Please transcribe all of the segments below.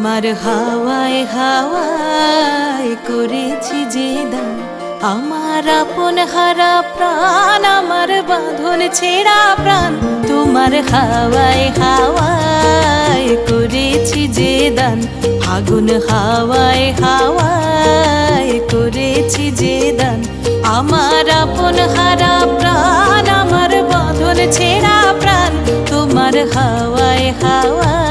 তোমার হাওয়ায় হাওয়ায় করেছি যে দান, আমার আপন হারা প্রাণ, আমার বাঁধন ছেঁড়া প্রাণ। তোমার হাওয়ায় হাওয়ায় করেছি যে দান, ফাগুন হাওয়ায় হাওয়ায় করেছি যে দান, আমার আপন হারা প্রাণ, আমার বাঁধন ছেঁড়া প্রাণ। তোমার হাওয়ায় হাওয়ায়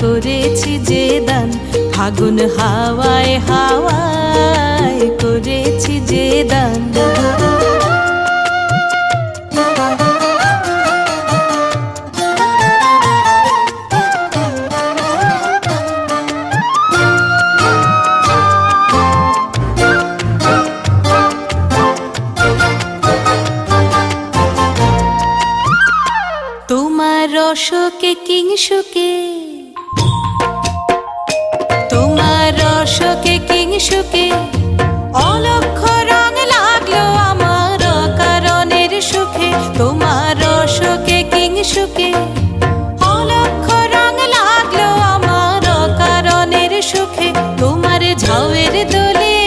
করেছি যে দান, ফাগুন হাওয়ায় হাওয়ায় করেছি যে দান। তোমার রসকে কিংসুকে, তোমার রসকে কিংসুকে অলক্ষ রং লাগলো আমার কারণের সুখে। তোমার রসকে কিংসুকে অলক্ষ রং লাগলো আমার কারণের সুখে। তোমার ঝাউয়ের দোলে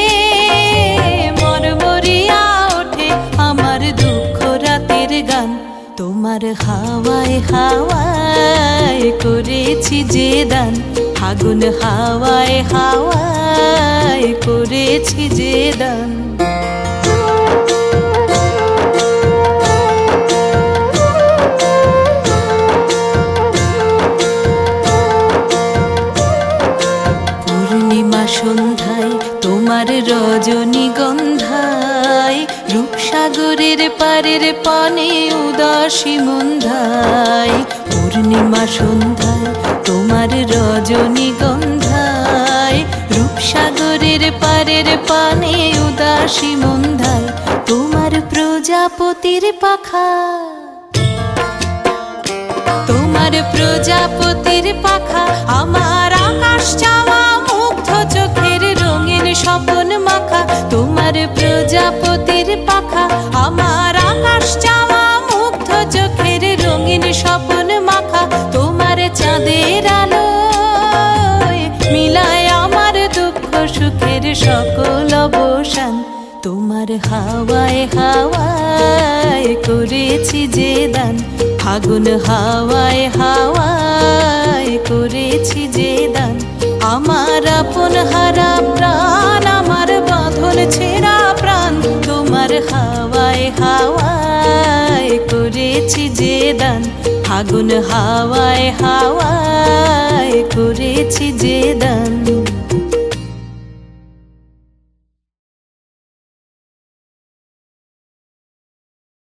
মরমরিয়া ওঠে আমার দুঃখ রাতের গান। তোমার হাওয়ায় হাওয়ায় করেছি যে দান, ফাগুন হাওয়ায় হাওয়ায় করেছি যে দান। পূর্ণিমা সন্ধ্যায় তোমার রজনীগন্ধায়, রূপসাগরের পারের পানে উদাসী মন্ধায়। পূর্ণিমা সন্ধ্যায় তোমার রজনীগন্ধায়, রূপসাগরের পারের পানে উদাসী মন্ধায়। তোমার প্রজাপতির পাখা, তোমার প্রজাপতির পাখা আমার আকাশ চাওয়া মুগ্ধ চোখের রঙিন স্বপন মাখা। তোমার প্রজাপতির পাখা আমার আকাশ চাওয়া মুগ্ধ চোখের রঙিন স্বপন মাখা। তোমার চাঁদের আলোয় মিলায় আমার দুঃখ সুখের সকল অবসান। তোমার হাওয়ায় হাওয়ায় করেছি যে দান, ফাগুন হাওয়ায় হাওয়ায় করেছি যে দান, আমার আপন হারা প্রাণ, আমার বাঁধন ছেঁড়া প্রাণ। তোমার হাওয়ায় হাওয়ায় করেছি যে দান, ফাগুন হাওয়ায় হাওয়ায় করেছি যে দান।